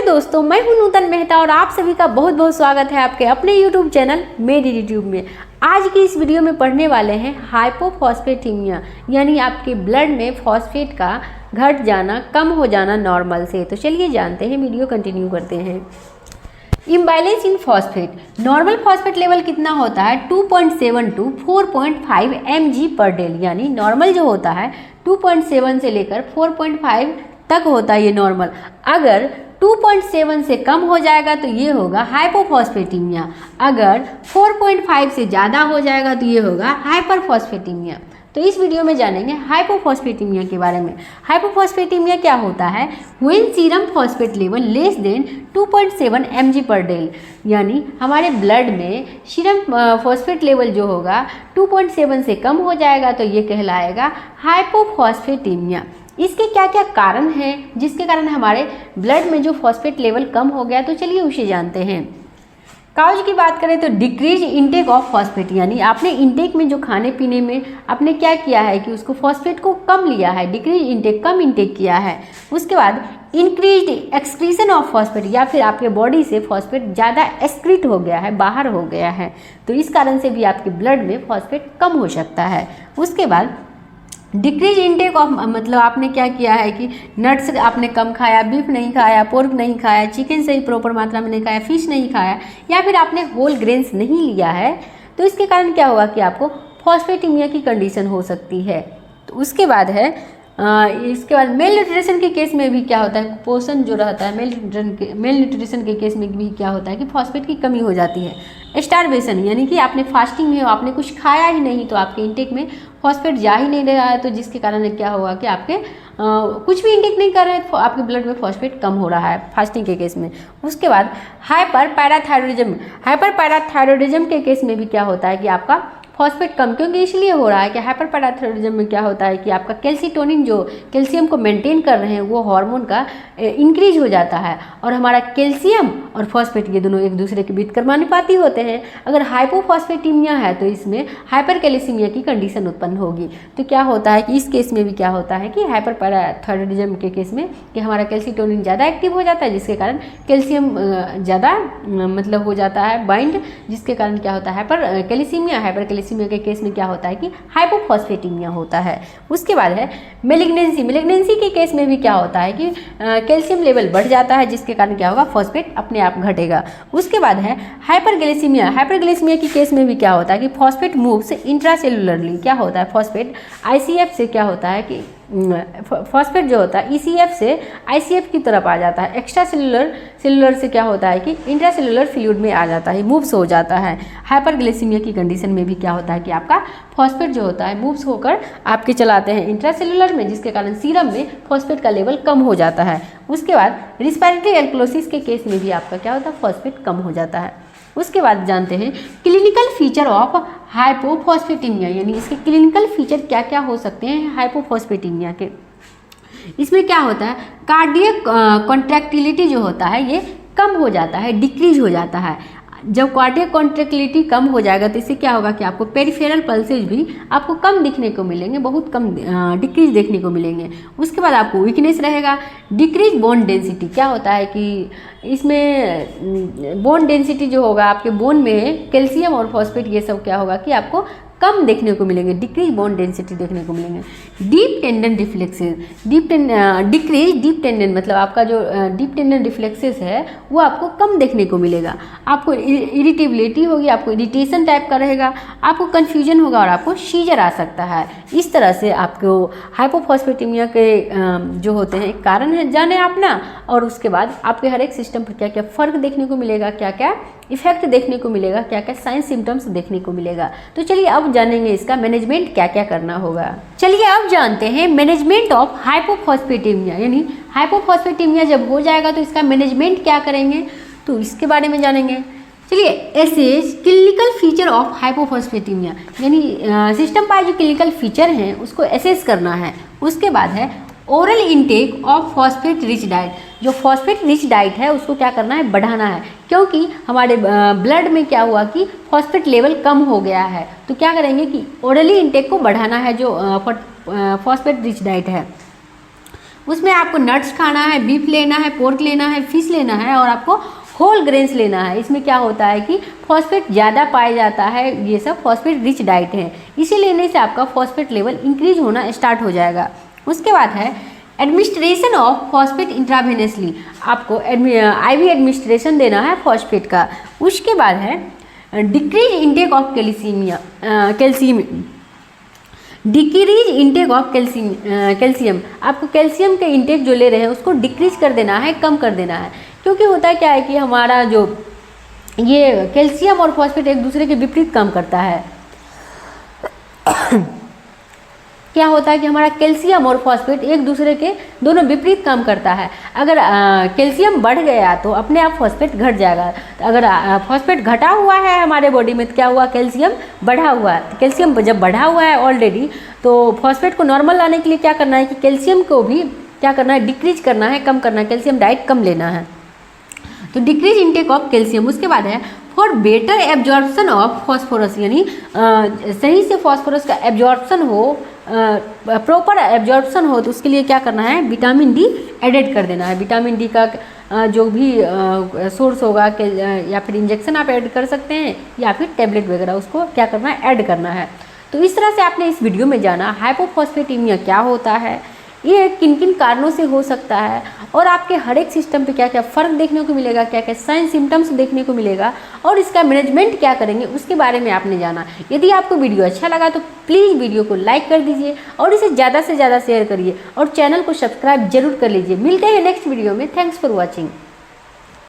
दोस्तों, मैं हूं नूतन मेहता और आप सभी का बहुत बहुत स्वागत है आपके अपने YouTube चैनल मेरी यूट्यूब में। आज की इस वीडियो में पढ़ने वाले हैं हाइपोफॉस्फेटीमिया, यानी आपके ब्लड में फॉस्फेट का घट जाना, कम हो जाना नॉर्मल से। तो चलिए जानते हैं, वीडियो कंटिन्यू करते हैं। इम्बैलेंस इन फॉस्फेट, नॉर्मल फॉस्फेट लेवल कितना होता है 2.7 to 4.5 mg/day, यानी नॉर्मल जो होता है 2.7 से लेकर 4.5 तक होता है ये नॉर्मल। अगर 2.7 से कम हो जाएगा तो ये होगा हाइपोफॉस्फेटीमिया, अगर 4.5 से ज़्यादा हो जाएगा तो ये होगा हाइपरफॉस्फेटीमिया। तो इस वीडियो में जानेंगे हाइपोफॉस्फेटीमिया के बारे में। हाइपोफॉस्फेटीमिया क्या होता है? When serum phosphate level less than 2.7 mg/day, यानी हमारे ब्लड में सीरम फॉस्फेट लेवल जो होगा 2.7 से कम हो जाएगा तो ये कहलाएगा हाइपोफॉस्फेटीमिया। इसके क्या क्या कारण हैं जिसके कारण हमारे ब्लड में जो फॉस्फेट लेवल कम हो गया? तो चलिए उसे जानते हैं। काउज की बात करें तो डिक्रीज इंटेक ऑफ फॉस्फेट, यानी आपने इंटेक में जो खाने पीने में आपने क्या किया है कि उसको फॉस्फेट को कम लिया है, डिक्रीज इंटेक, कम इंटेक किया है। उसके बाद इंक्रीज एक्सक्रीशन ऑफ फॉस्फेट, या फिर आपके बॉडी से फॉस्फेट ज़्यादा एक्सक्रीट हो गया है, बाहर हो गया है, तो इस कारण से भी आपके ब्लड में फॉस्फेट कम हो सकता है। उसके बाद डिक्रीज इंटेक ऑफ, मतलब आपने क्या किया है कि नट्स आपने कम खाया, बीफ नहीं खाया, पोर्क नहीं खाया, चिकन सही प्रॉपर मात्रा में नहीं खाया, फिश नहीं खाया, या फिर आपने होल ग्रेन्स नहीं लिया है, तो इसके कारण क्या होगा कि आपको फॉस्फेटीमिया की कंडीशन हो सकती है। तो उसके बाद है इसके बाद मेल न्यूट्रिशन के केस में भी क्या होता है, पोषण जो रहता है मेल न्यूट्रिशन के केस में भी क्या होता है कि फॉस्फेट की कमी हो जाती है। स्टारवेशन, यानी कि आपने फास्टिंग में हो, आपने कुछ खाया ही नहीं तो आपके इंटेक में फॉस्फेट जा ही नहीं रहा है, तो जिसके कारण क्या होगा कि आपके कुछ भी इंटेक नहीं कर रहे हैं तो आपके ब्लड में फॉस्फेट कम हो रहा है फास्टिंग के केस में। उसके बाद हाइपर पैराथायरॉयडिज्म के केस में भी क्या होता है कि आपका फॉस्फेट कम क्योंकि इसलिए हो रहा है कि हाइपर पैराथायरॉयडिज्म में क्या होता है कि आपका कैल्सीटोनिन जो कैल्शियम को मेंटेन कर रहे हैं वो हार्मोन का इंक्रीज हो जाता है, और हमारा कैल्शियम और फॉस्फेट ये दोनों एक दूसरे के बीच कर्मानुपाती होते हैं। अगर हाइपोफॉस्फेटीमिया है तो इसमें हाइपरकैल्सीमिया की कंडीशन उत्पन्न होगी। तो क्या होता है कि इस केस में भी क्या होता है कि हाइपर पैराथायरॉयडिज्म के केस में कि हमारा कैल्सीटोनिन ज़्यादा एक्टिव हो जाता है, जिसके कारण कैल्शियम ज़्यादा मतलब हो जाता है बाइंड, जिसके कारण क्या होता है हाइपरकैल्सीमिया के केस में क्या होता है कि हाइपोफॉस्फेटीमिया होता है। उसके बाद है मेलिग्नेंसी के केस में भी क्या होता है कि कैल्शियम लेवल बढ़ जाता है, जिसके कारण क्या होगा फॉस्फेट अपने आप घटेगा। उसके बाद है हाइपरग्लाइसीमिया के केस में भी क्या होता है कि फॉस्फेट मूव्स इंट्रासेलुलरली। क्या होता है फॉस्फेट आईसीएफ से क्या होता है कि फॉस्फेट जो होता है ईसीएफ से आईसीएफ की तरफ आ जाता है, एक्स्ट्रा सेलुलर से क्या होता है कि इंट्रासेलुलर फ्लूइड में आ जाता है, मूव्स हो जाता है। हाइपरग्लाइसीमिया की कंडीशन में भी क्या होता है कि आपका फॉस्फेट जो होता है मूव्स होकर आपके चलाते हैं इंट्रासेलुलर में, जिसके कारण सीरम में फॉस्फेट का लेवल कम हो जाता है। उसके बाद रिस्पिरेटरी एल्कलोसिस के केस में भी आपका क्या होता है फॉस्फेट कम हो जाता है। उसके बाद जानते हैं क्लिनिकल फीचर ऑफ हाइपोफॉस्फेटीमिया, यानी इसके क्लिनिकल फीचर क्या क्या हो सकते हैं हाइपोफॉस्फेटीमिया के। इसमें क्या होता है कार्डियक कॉन्ट्रैक्टिलिटी जो होता है ये कम हो जाता है, डिक्रीज हो जाता है। जब कार्डियक कॉन्ट्रैक्टिलिटी कम हो जाएगा तो इससे क्या होगा कि आपको पेरिफेरल पल्सेज भी आपको कम दिखने को मिलेंगे, बहुत कम डिक्रीज देखने को मिलेंगे। उसके बाद आपको वीकनेस रहेगा। डिक्रीज बोन डेंसिटी, क्या होता है कि इसमें बोन डेंसिटी जो होगा आपके बोन में कैल्शियम और फॉस्फेट ये सब क्या होगा कि आपको कम देखने को मिलेंगे, डिक्रीज बोन डेंसिटी देखने को मिलेंगे। Deep tendon reflexes, decrease deep tendon, मतलब आपका जो डीप टेंडन रिफ्लेक्सेस है वो आपको कम देखने को मिलेगा। आपको इरिटेबिलिटी होगी, आपको इरिटेशन टाइप का रहेगा, आपको कन्फ्यूजन होगा और आपको सीजर आ सकता है। इस तरह से आपको हाइपोफॉस्फेटीमिया के जो होते हैं कारण है जाने अपना, और उसके बाद आपके हर एक सिस्टम पर क्या क्या फ़र्क देखने को मिलेगा, क्या क्या इफेक्ट देखने को मिलेगा, क्या क्या साइंस सिम्टम्स देखने को मिलेगा। तो चलिए अब जानेंगे इसका मैनेजमेंट क्या क्या करना होगा। चलिए अब जानते हैं मैनेजमेंट ऑफ हाइपोफॉस्फेटीमिया, यानी हाइपोफॉस्फेटीमिया जब हो जाएगा तो इसका मैनेजमेंट क्या करेंगे, तो इसके बारे में जानेंगे। चलिए एसेस क्लिनिकल फीचर ऑफ हाइपोफॉस्फेटीमिया, यानी सिस्टम पर जो क्लिनिकल फीचर हैं उसको एसेस करना है। उसके बाद है oral intake of phosphate rich diet, जो फॉस्फेट रिच डाइट है उसको क्या करना है बढ़ाना है, क्योंकि हमारे ब्लड में क्या हुआ कि फॉस्फेट लेवल कम हो गया है। तो क्या करेंगे कि ओरली इंटेक को बढ़ाना है जो फॉस्फेट रिच डाइट है। उसमें आपको नट्स खाना है, बीफ लेना है, पोर्क लेना है, फिश लेना है और आपको होल ग्रेन्स लेना है। इसमें क्या होता है कि फॉस्फेट ज़्यादा पाया जाता है, ये सब फॉस्फेट रिच डाइट है, इसे लेने से आपका फॉस्फेट लेवल इंक्रीज होना स्टार्ट हो जाएगा। उसके बाद है एडमिनिस्ट्रेशन ऑफ फॉस्फेट इंट्रावेनसली, आपको IV एडमिनिस्ट्रेशन देना है फॉस्फेट का। उसके बाद है decrease intake of calcium, decrease intake of calcium, आपको कैल्शियम के इंटेक जो ले रहे हैं उसको डिक्रीज कर देना है, कम कर देना है। क्योंकि होता है क्या है कि हमारा जो ये कैल्शियम और फॉस्फेट एक दूसरे के विपरीत काम करता है। क्या होता है कि हमारा कैल्शियम और फॉस्फेट एक दूसरे के दोनों विपरीत काम करता है। अगर कैल्शियम बढ़ गया तो अपने आप फॉस्फेट घट जाएगा, तो अगर फॉस्फेट घटा हुआ है हमारे बॉडी में तो क्या हुआ, कैल्शियम बढ़ा हुआ है। तो कैल्शियम जब बढ़ा हुआ है ऑलरेडी, तो फॉस्फेट को नॉर्मल लाने के लिए क्या करना है कि कैल्शियम को भी क्या करना है, डिक्रीज करना है, कम करना है, कैल्शियम डाइट कम लेना है। तो डिक्रीज इंटेक ऑफ कैल्शियम। उसके बाद है for better absorption of phosphorus, यानी सही से फॉस्फोरस का एब्जॉर्प्शन हो, प्रॉपर एब्जॉर्प्शन हो, तो उसके लिए क्या करना है, विटामिन डी एडेड कर देना है। विटामिन डी का जो भी सोर्स होगा या फिर इंजेक्शन आप ऐड कर सकते हैं या फिर टैबलेट वगैरह, उसको क्या करना है, ऐड करना है। तो इस तरह से आपने इस वीडियो में जाना हाइपोफॉस्फेटेमिया क्या होता है, ये किन किन कारणों से हो सकता है और आपके हर एक सिस्टम पे क्या क्या फ़र्क देखने को मिलेगा, क्या क्या साइन सिम्टम्स देखने को मिलेगा और इसका मैनेजमेंट क्या करेंगे, उसके बारे में आपने जाना। यदि आपको वीडियो अच्छा लगा तो प्लीज़ वीडियो को लाइक कर दीजिए और इसे ज़्यादा से ज़्यादा शेयर करिए और चैनल को सब्सक्राइब जरूर कर लीजिए। मिलते हैं नेक्स्ट वीडियो में। Thanks for watching.